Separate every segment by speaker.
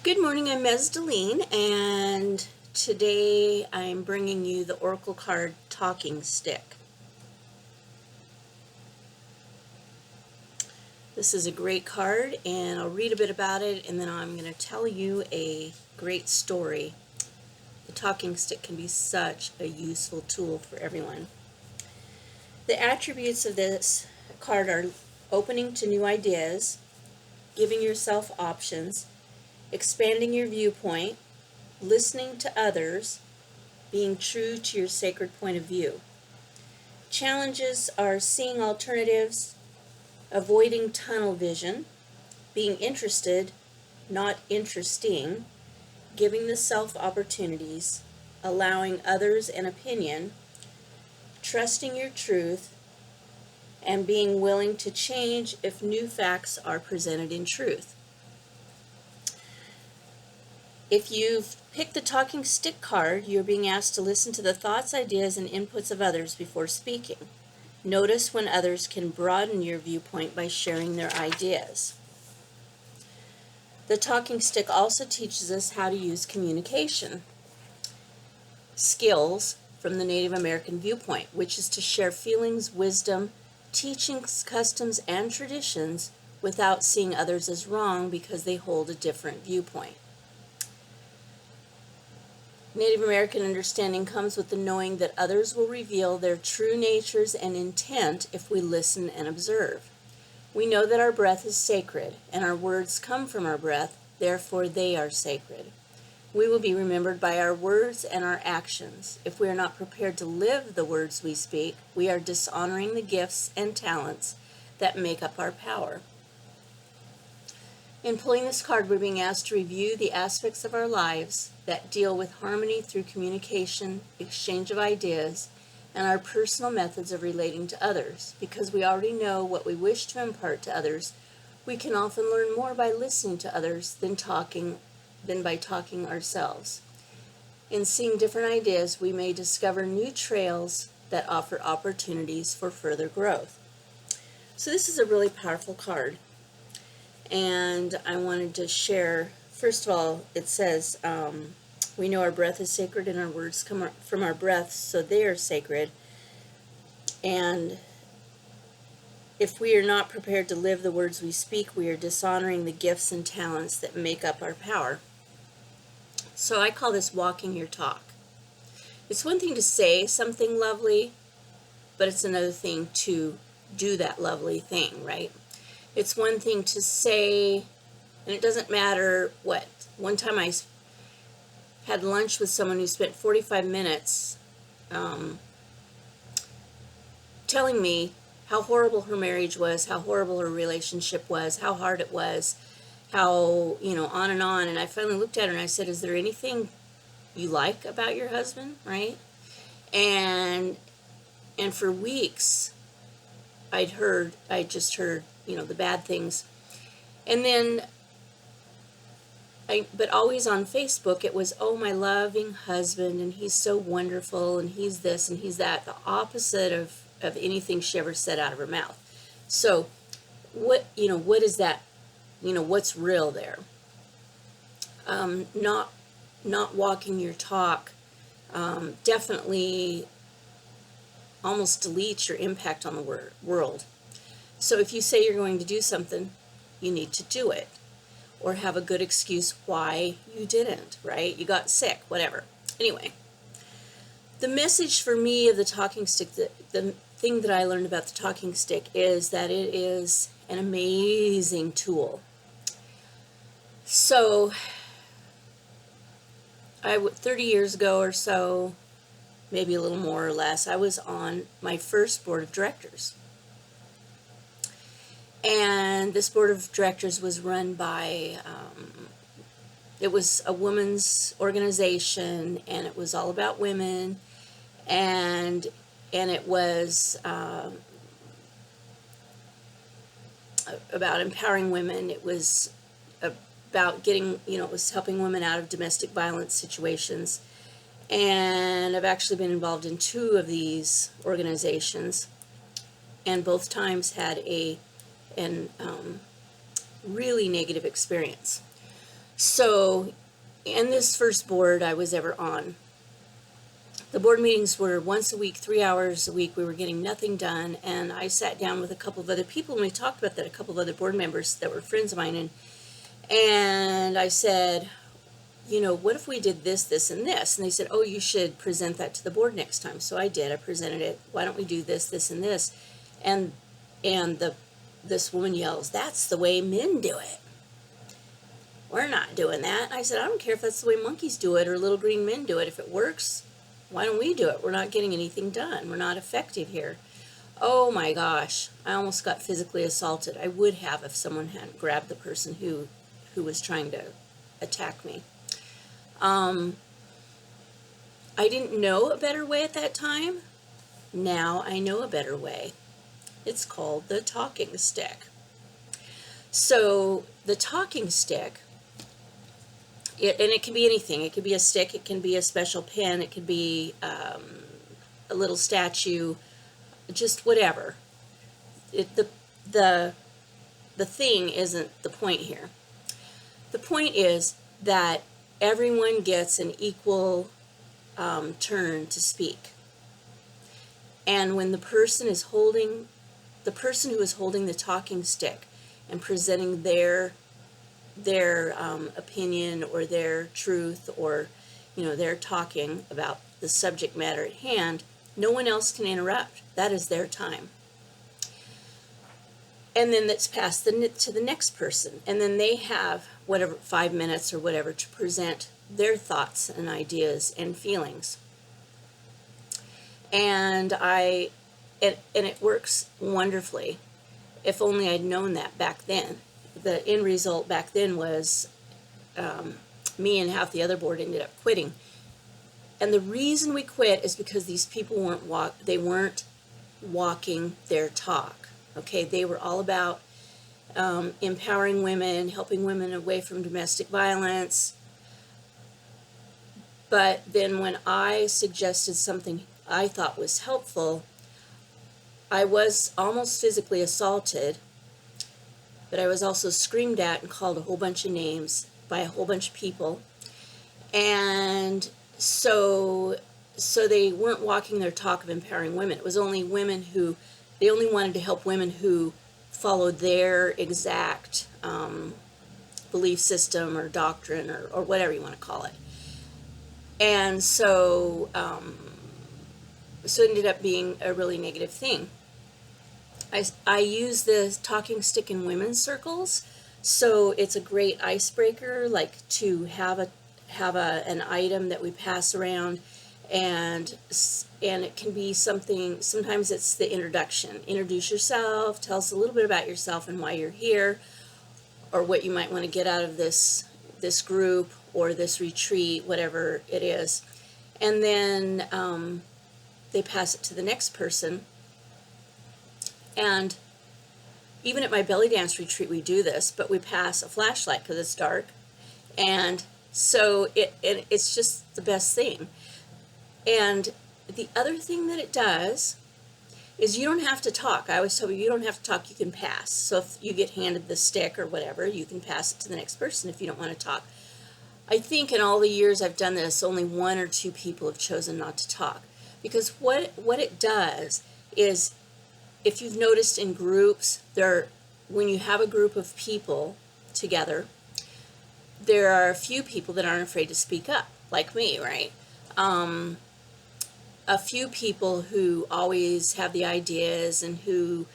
Speaker 1: Good morning, I'm Ms. Deline, and today I'm bringing you the Oracle card Talking Stick. This is a great card, and I'll read a bit about it, and then I'm going to tell you a great story. The talking stick can be such a useful tool for everyone. The attributes of this card are opening to new ideas, giving yourself options, expanding your viewpoint, listening to others, being true to your sacred point of view. Challenges are seeing alternatives, avoiding tunnel vision, being interested, not interesting, giving the self opportunities, allowing others an opinion, trusting your truth, and being willing to change if new facts are presented in truth. If you've picked the talking stick card, you're being asked to listen to the thoughts, ideas, and inputs of others before speaking. Notice when others can broaden your viewpoint by sharing their ideas. The talking stick also teaches us how to use communication skills from the Native American viewpoint, which is to share feelings, wisdom, teachings, customs, and traditions without seeing others as wrong because they hold a different viewpoint. Native American understanding comes with the knowing that others will reveal their true natures and intent if we listen and observe. We know that our breath is sacred, and our words come from our breath, therefore they are sacred. We will be remembered by our words and our actions. If we are not prepared to live the words we speak, we are dishonoring the gifts and talents that make up our power. In pulling this card, we're being asked to review the aspects of our lives that deal with harmony through communication, exchange of ideas, and our personal methods of relating to others. Because we already know what we wish to impart to others, we can often learn more by listening to others than by talking ourselves. In seeing different ideas, we may discover new trails that offer opportunities for further growth. So this is a really powerful card. And I wanted to share, first of all, it says, we know our breath is sacred and our words come from our breath, so they are sacred. And if we are not prepared to live the words we speak, we are dishonoring the gifts and talents that make up our power. So I call this walking your talk. It's one thing to say something lovely, but it's another thing to do that lovely thing, right? It's one thing to say, and it doesn't matter what. One time I had lunch with someone who spent 45 minutes telling me how horrible her marriage was, how horrible her relationship was, how hard it was, how, on and on. And I finally looked at her and I said, is there anything you like about your husband, right? And for weeks, I just heard, the bad things. And then, but always on Facebook, it was, oh, my loving husband, and he's so wonderful, and he's this, and he's that, the opposite of anything she ever said out of her mouth. So, what is that, what's real there? Not walking your talk definitely almost deletes your impact on the world. So if you say you're going to do something, you need to do it, or have a good excuse why you didn't, right? You got sick, whatever. Anyway, the message for me of the talking stick, the thing that I learned about the talking stick is that it is an amazing tool. So 30 years ago or so, maybe a little more or less, I was on my first board of directors. And this board of directors was run by, it was a women's organization, and it was all about women, and it was about empowering women. It was about getting, it was helping women out of domestic violence situations. And I've actually been involved in 2 of these organizations, and both times had an really negative experience. So in this first board I was ever on, the board meetings were once a week, 3 hours a week. We were getting nothing done, and I sat down with a couple of other people, and we talked about that, a couple of other board members that were friends of mine, and I said, you know, what if we did this, this, and this? And they said, oh, you should present that to the board next time. So I did. I presented it. Why don't we do this, this, and this? And this woman yells, that's the way men do it. We're not doing that. And I said, I don't care if that's the way monkeys do it or little green men do it. If it works, why don't we do it? We're not getting anything done. We're not effective here. Oh my gosh, I almost got physically assaulted. I would have if someone hadn't grabbed the person who was trying to attack me. I didn't know a better way at that time. Now I know a better way. It's called the talking stick. So the talking stick, and it can be anything. It could be a stick, it can be a special pen, it could be a little statue, just whatever. The thing isn't the point here. The point is that everyone gets an equal turn to speak. And when the person who is holding the talking stick and presenting their opinion or their truth, or they're talking about the subject matter at hand, no one else can interrupt. That is their time. And then that's passed to the next person, and then they have whatever 5 minutes or whatever to present their thoughts and ideas and feelings. And it works wonderfully. If only I'd known that back then. The end result back then was me and half the other board ended up quitting. And the reason we quit is because these people weren't walking their talk. Okay, they were all about empowering women, helping women away from domestic violence. But then when I suggested something I thought was helpful, I was almost physically assaulted, but I was also screamed at and called a whole bunch of names by a whole bunch of people. And so they weren't walking their talk of empowering women. It was only women who, they only wanted to help women who followed their exact belief system or doctrine or whatever you want to call it. And so it ended up being a really negative thing. I use the talking stick in women's circles, so it's a great icebreaker, like to have an item that we pass around, and it can be something. Sometimes it's the introduction. Introduce yourself. Tell us a little bit about yourself and why you're here, or what you might want to get out of this group or this retreat, whatever it is, and then they pass it to the next person. And even at my belly dance retreat we do this, but we pass a flashlight because it's dark, and so it's just the best thing. And the other thing that it does is you don't have to talk. I always tell you don't have to talk, you can pass. So if you get handed the stick or whatever, you can pass it to the next person if you don't want to talk. I think in all the years I've done this, only 1 or 2 people have chosen not to talk. Because what it does is, if you've noticed in groups, when you have a group of people together, there are a few people that aren't afraid to speak up, like me, right? A few people who always have the ideas and who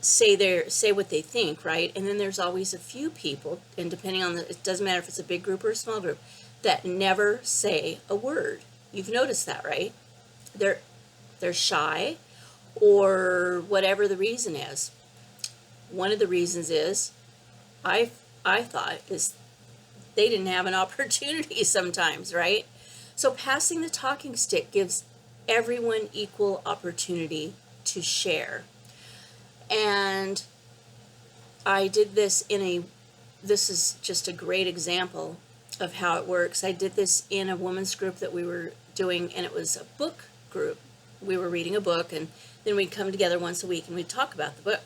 Speaker 1: say what they think, right? And then there's always a few people, and depending on it doesn't matter if it's a big group or a small group, that never say a word. You've noticed that, right? They're shy, or whatever the reason is. One of the reasons is, I thought, is they didn't have an opportunity sometimes, right? So passing the talking stick gives everyone equal opportunity to share. And I did this this is just a great example of how it works. I did this in a women's group that we were doing, and it was a book group. We were reading a book, and then we'd come together once a week and we'd talk about the book.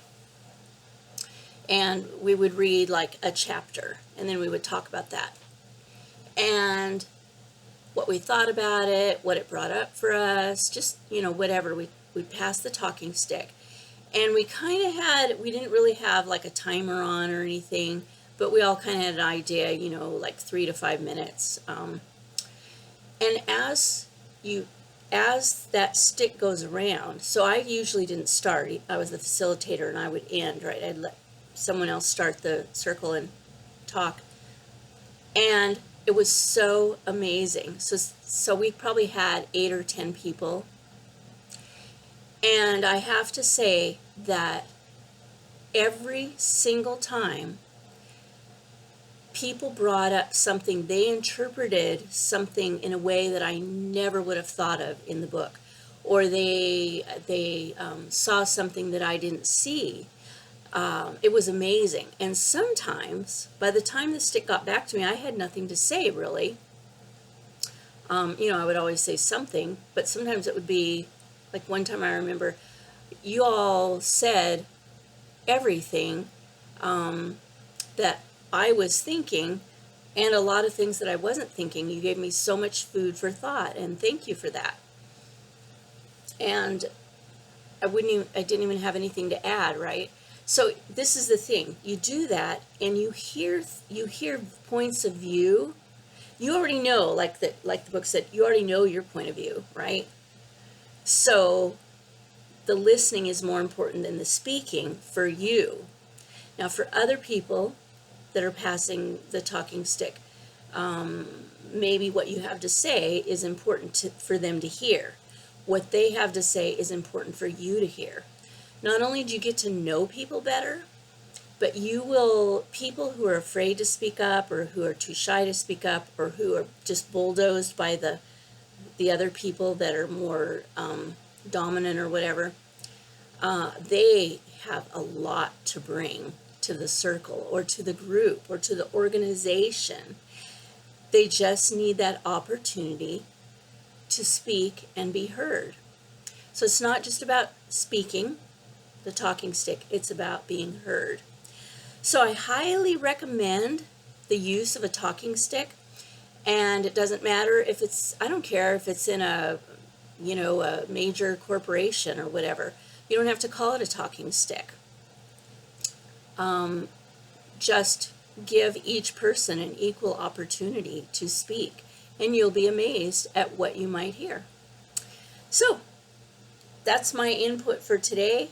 Speaker 1: and we would read like a chapter, and then we would talk about that. And what we thought about it, what it brought up for us, just, whatever. We'd pass the talking stick. And we didn't really have like a timer on or anything, but we all kind of had an idea, like 3 to 5 minutes. And as that stick goes around, so I usually didn't start. I was the facilitator and I would end, right? I'd let someone else start the circle and talk. And it was so amazing. So we probably had 8 or 10 people. And I have to say that every single time people brought up something, they interpreted something in a way that I never would have thought of in the book, or they saw something that I didn't see. It was amazing. And sometimes, by the time the stick got back to me, I had nothing to say, really. I would always say something, but sometimes it would be, like one time I remember, you all said everything that I was thinking, and a lot of things that I wasn't thinking. You gave me so much food for thought, and thank you for that. And I didn't even have anything to add, right? So this is the thing. You do that, and you hear points of view. You already know, like the book said, you already know your point of view, right? So the listening is more important than the speaking for you. Now, for other people that are passing the talking stick, maybe what you have to say is important for them to hear. What they have to say is important for you to hear. Not only do you get to know people better, but people who are afraid to speak up, or who are too shy to speak up, or who are just bulldozed by the other people that are more dominant or whatever, they have a lot to bring to the circle or to the group or to the organization. They just need that opportunity to speak and be heard. So it's not just about speaking, the talking stick, it's about being heard. So I highly recommend the use of a talking stick, and it doesn't matter if I don't care if it's in a major corporation or whatever. You don't have to call it a talking stick. Just give each person an equal opportunity to speak, and you'll be amazed at what you might hear. So that's my input for today.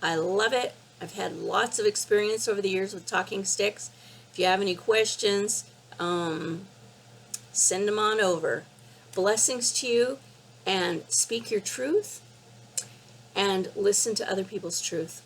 Speaker 1: I love it. I've had lots of experience over the years with talking sticks. If you have any questions, send them on over. Blessings to you, and speak your truth and listen to other people's truth.